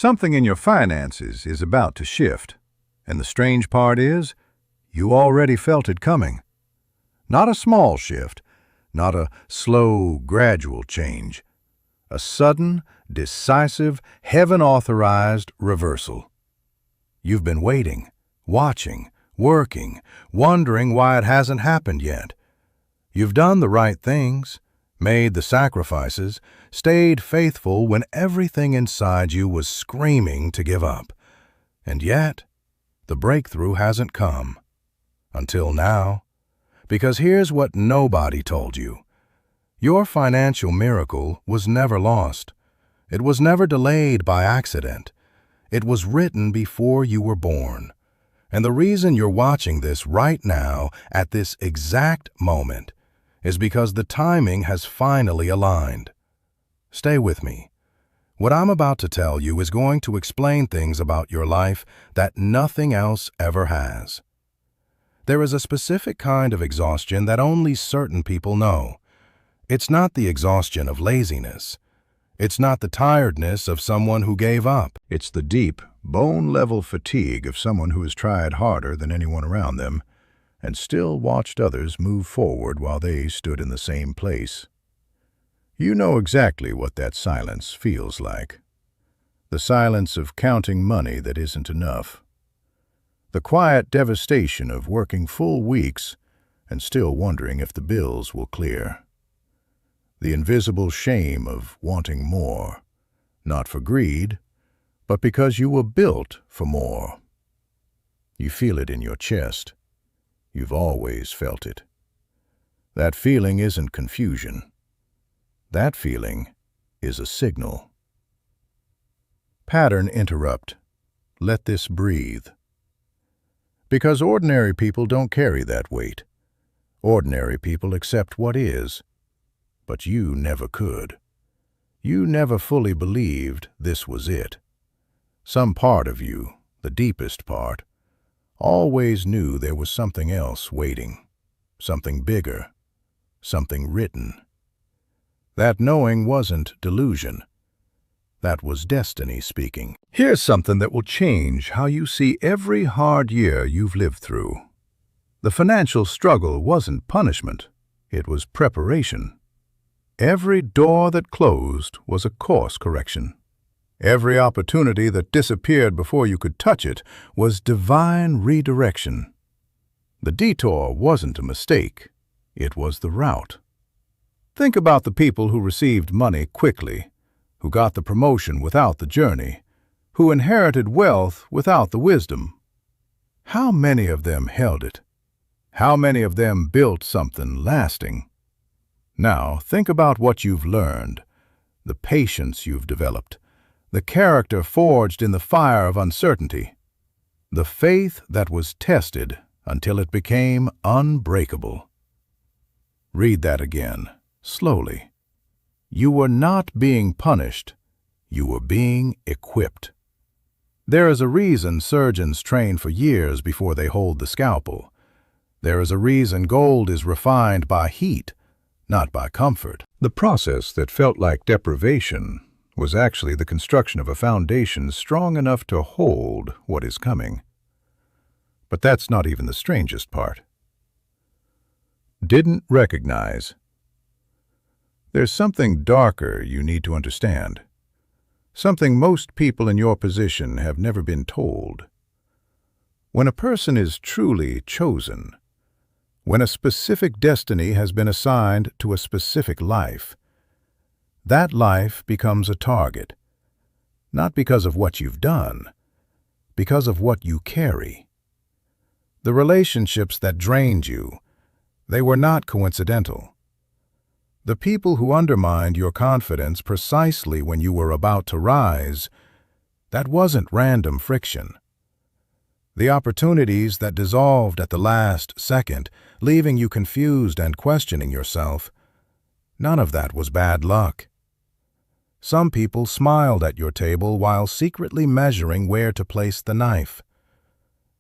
Something in your finances is about to shift, and the strange part is, you already felt it coming. Not a small shift, not a slow, gradual change. A sudden, decisive, heaven-authorized reversal. You've been waiting, watching, working, wondering why it hasn't happened yet. You've done the right things, made the sacrifices, stayed faithful when everything inside you was screaming to give up. And yet, the breakthrough hasn't come. Until now. Because here's what nobody told you. Your financial miracle was never lost. It was never delayed by accident. It was written before you were born. And the reason you're watching this right now, at this exact moment, is because the timing has finally aligned. Stay with me. What I'm about to tell you is going to explain things about your life that nothing else ever has. There is a specific kind of exhaustion that only certain people know. It's not the exhaustion of laziness. It's not the tiredness of someone who gave up. It's the deep, bone-level fatigue of someone who has tried harder than anyone around them and still watched others move forward while they stood in the same place. You know exactly what that silence feels like. The silence of counting money that isn't enough. The quiet devastation of working full weeks and still wondering if the bills will clear. The invisible shame of wanting more, not for greed, but because you were built for more. You feel it in your chest. You've always felt it. That feeling isn't confusion. That feeling is a signal. Pattern interrupt. Let this breathe. Because ordinary people don't carry that weight. Ordinary people accept what is. But you never could. You never fully believed this was it. Some part of you, the deepest part, always knew there was something else waiting, something bigger, something written. That knowing wasn't delusion. That was destiny speaking. Here's something that will change how you see every hard year you've lived through. The financial struggle wasn't punishment. It was preparation. Every door that closed was a course correction. Every opportunity that disappeared before you could touch it was divine redirection. The detour wasn't a mistake. It was the route. Think about the people who received money quickly, who got the promotion without the journey, who inherited wealth without the wisdom. How many of them held it? How many of them built something lasting? Now, think about what you've learned, the patience you've developed, the character forged in the fire of uncertainty, the faith that was tested until it became unbreakable. Read that again, slowly. You were not being punished. You were being equipped. There is a reason surgeons train for years before they hold the scalpel. There is a reason gold is refined by heat, not by comfort. The process that felt like deprivation was actually the construction of a foundation strong enough to hold what is coming. But that's not even the strangest part. Didn't recognize. There's something darker you need to understand. Something most people in your position have never been told. When a person is truly chosen, when a specific destiny has been assigned to a specific life, that life becomes a target, not because of what you've done, because of what you carry. The relationships that drained you, they were not coincidental. The people who undermined your confidence precisely when you were about to rise, that wasn't random friction. The opportunities that dissolved at the last second, leaving you confused and questioning yourself, none of that was bad luck. Some people smiled at your table while secretly measuring where to place the knife.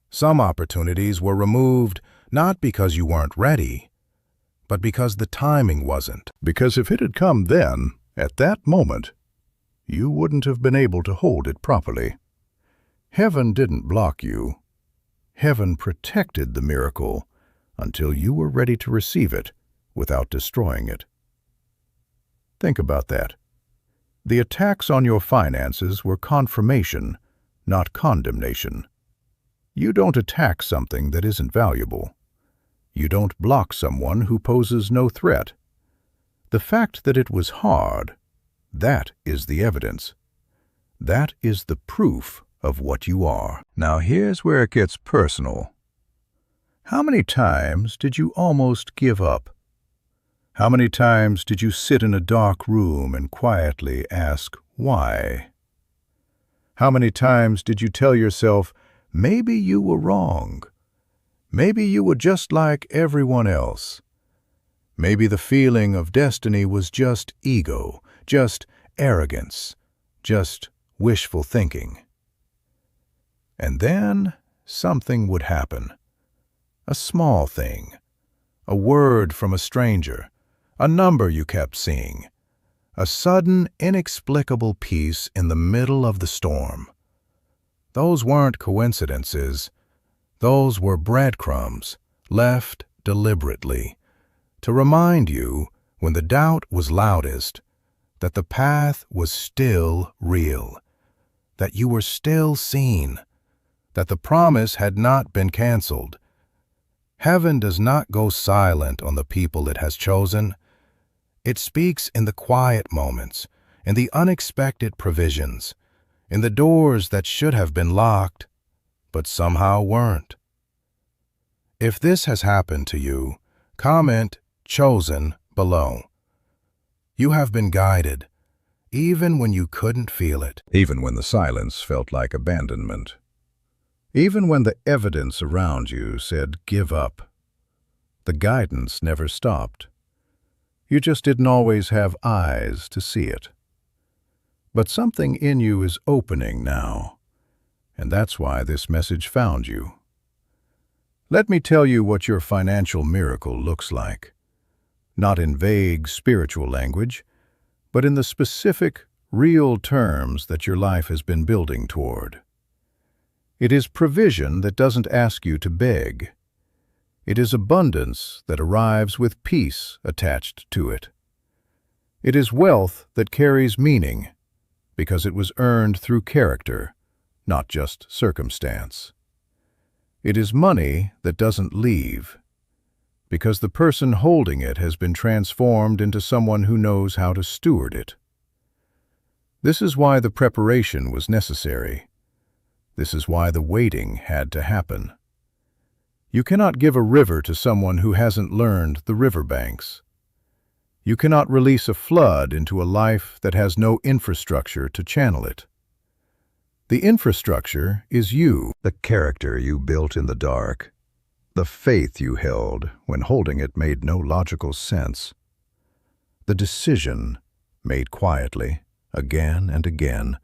Some opportunities were removed not because you weren't ready, but because the timing wasn't. Because if it had come then, at that moment, you wouldn't have been able to hold it properly. Heaven didn't block you. Heaven protected the miracle until you were ready to receive it without destroying it. Think about that. The attacks on your finances were confirmation, not condemnation. You don't attack something that isn't valuable. You don't block someone who poses no threat. The fact that it was hard, that is the evidence. That is the proof of what you are. Now here's where it gets personal. How many times did you almost give up? How many times did you sit in a dark room and quietly ask why? How many times did you tell yourself, maybe you were wrong? Maybe you were just like everyone else. Maybe the feeling of destiny was just ego, just arrogance, just wishful thinking. And then something would happen. A small thing, a word from a stranger, a number you kept seeing, a sudden, inexplicable peace in the middle of the storm. Those weren't coincidences. Those were breadcrumbs, left deliberately, to remind you, when the doubt was loudest, that the path was still real, that you were still seen, that the promise had not been canceled. Heaven does not go silent on the people it has chosen. It speaks in the quiet moments, in the unexpected provisions, in the doors that should have been locked, but somehow weren't. If this has happened to you, comment "chosen" below. You have been guided, even when you couldn't feel it. Even when the silence felt like abandonment. Even when the evidence around you said give up. The guidance never stopped. You just didn't always have eyes to see it. But something in you is opening now, and that's why this message found you. Let me tell you what your financial miracle looks like. Not in vague spiritual language, but in the specific, real terms that your life has been building toward. It is provision that doesn't ask you to beg. It is abundance that arrives with peace attached to it. It is wealth that carries meaning, because it was earned through character, not just circumstance. It is money that doesn't leave, because the person holding it has been transformed into someone who knows how to steward it. This is why the preparation was necessary. This is why the waiting had to happen. You cannot give a river to someone who hasn't learned the riverbanks. You cannot release a flood into a life that has no infrastructure to channel it. The infrastructure is you, the character you built in the dark, the faith you held when holding it made no logical sense, the decision made quietly, again and again,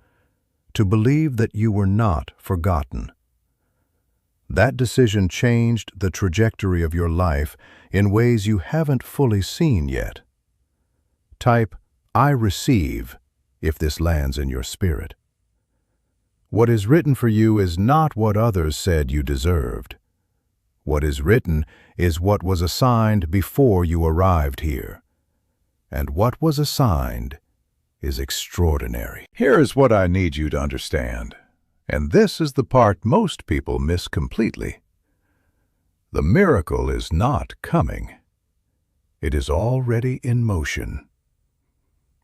to believe that you were not forgotten. That decision changed the trajectory of your life in ways you haven't fully seen yet. Type, "I receive," if this lands in your spirit. What is written for you is not what others said you deserved. What is written is what was assigned before you arrived here. And what was assigned is extraordinary. Here is what I need you to understand, and this is the part most people miss completely. The miracle is not coming. It is already in motion.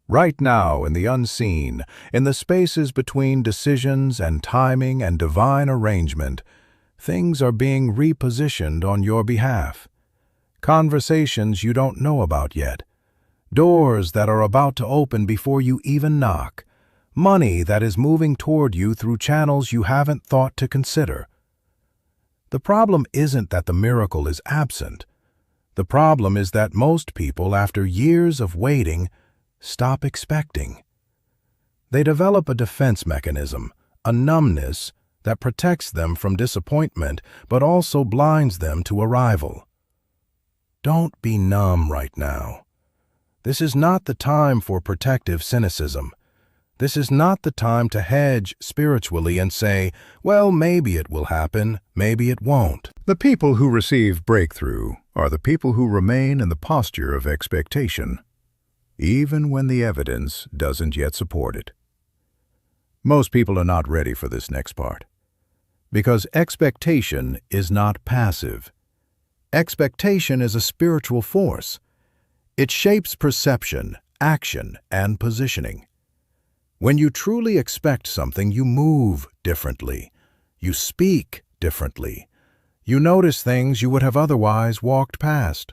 Right now, in the unseen, in the spaces between decisions and timing and divine arrangement, things are being repositioned on your behalf. Conversations you don't know about yet. Doors that are about to open before you even knock. Money that is moving toward you through channels you haven't thought to consider. The problem isn't that the miracle is absent. The problem is that most people, after years of waiting, stop expecting. They develop a defense mechanism, a numbness that protects them from disappointment but also blinds them to arrival. Don't be numb right now. This is not the time for protective cynicism. This is not the time to hedge spiritually and say, well, maybe it will happen, maybe it won't. The people who receive breakthrough are the people who remain in the posture of expectation, even when the evidence doesn't yet support it. Most people are not ready for this next part, because expectation is not passive. Expectation is a spiritual force. It shapes perception, action, and positioning. When you truly expect something, you move differently. You speak differently. You notice things you would have otherwise walked past.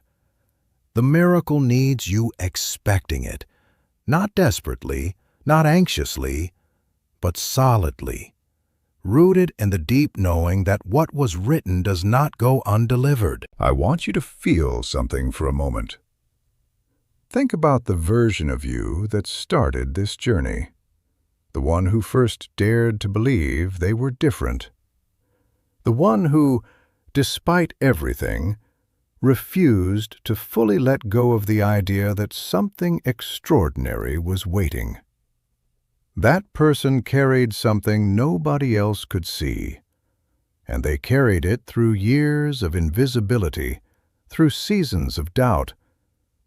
The miracle needs you expecting it, not desperately, not anxiously, but solidly, rooted in the deep knowing that what was written does not go undelivered. I want you to feel something for a moment. Think about the version of you that started this journey, the one who first dared to believe they were different, the one who, despite everything, refused to fully let go of the idea that something extraordinary was waiting. That person carried something nobody else could see, and they carried it through years of invisibility, through seasons of doubt,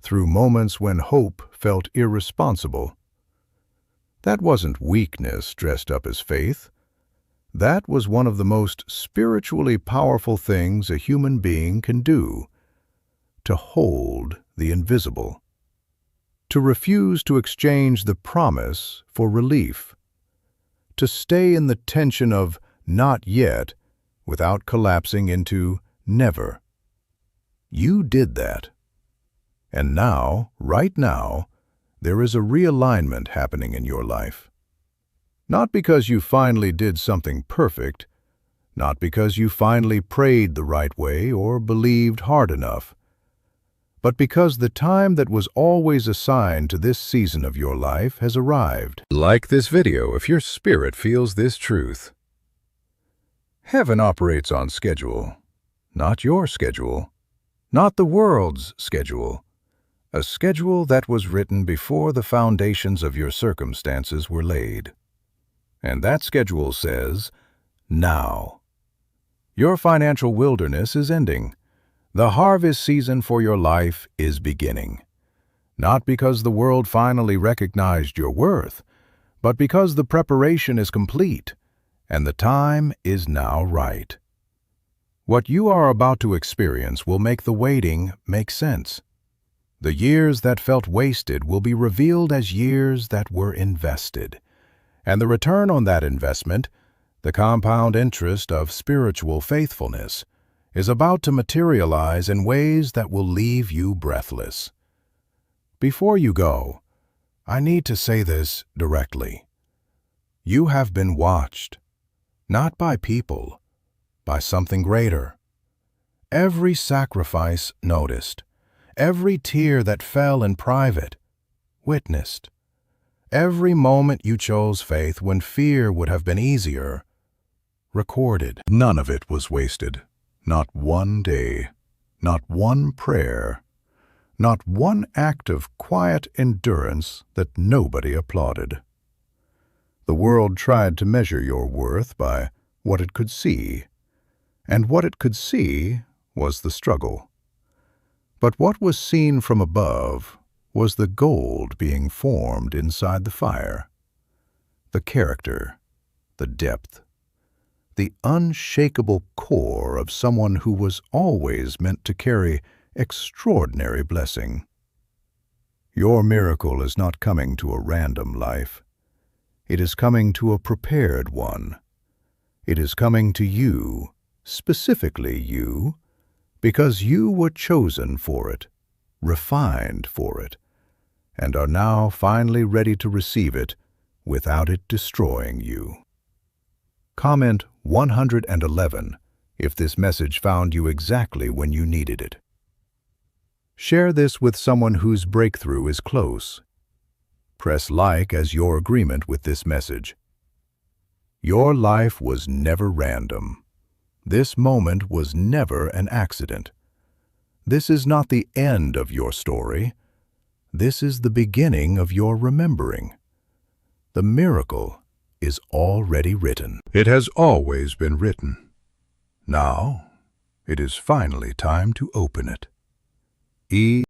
through moments when hope felt irresponsible. That wasn't weakness dressed up as faith. That was one of the most spiritually powerful things a human being can do, to hold the invisible, to refuse to exchange the promise for relief, to stay in the tension of not yet without collapsing into never. You did that. And now, right now, there is a realignment happening in your life. Not because you finally did something perfect, not because you finally prayed the right way or believed hard enough, but because the time that was always assigned to this season of your life has arrived. Like this video if your spirit feels this truth. Heaven operates on schedule, not your schedule, not the world's schedule. A schedule that was written before the foundations of your circumstances were laid. And that schedule says, now. Your financial wilderness is ending. The harvest season for your life is beginning. Not because the world finally recognized your worth, but because the preparation is complete, and the time is now right. What you are about to experience will make the waiting make sense. The years that felt wasted will be revealed as years that were invested. And the return on that investment, the compound interest of spiritual faithfulness, is about to materialize in ways that will leave you breathless. Before you go, I need to say this directly. You have been watched, not by people, by something greater. Every sacrifice noticed. Every tear that fell in private, witnessed. Every moment you chose faith when fear would have been easier, recorded. None of it was wasted. Not one day, not one prayer, not one act of quiet endurance that nobody applauded. The world tried to measure your worth by what it could see, and what it could see was the struggle. But what was seen from above was the gold being formed inside the fire, the character, the depth, the unshakable core of someone who was always meant to carry extraordinary blessing. Your miracle is not coming to a random life. It is coming to a prepared one. It is coming to you, specifically you, because you were chosen for it, refined for it, and are now finally ready to receive it without it destroying you. Comment 111 if this message found you exactly when you needed it. Share this with someone whose breakthrough is close. Press like as your agreement with this message. Your life was never random. This moment was never an accident. This is not the end of your story. This is the beginning of your remembering. The miracle is already written. It has always been written. Now, it is finally time to open it.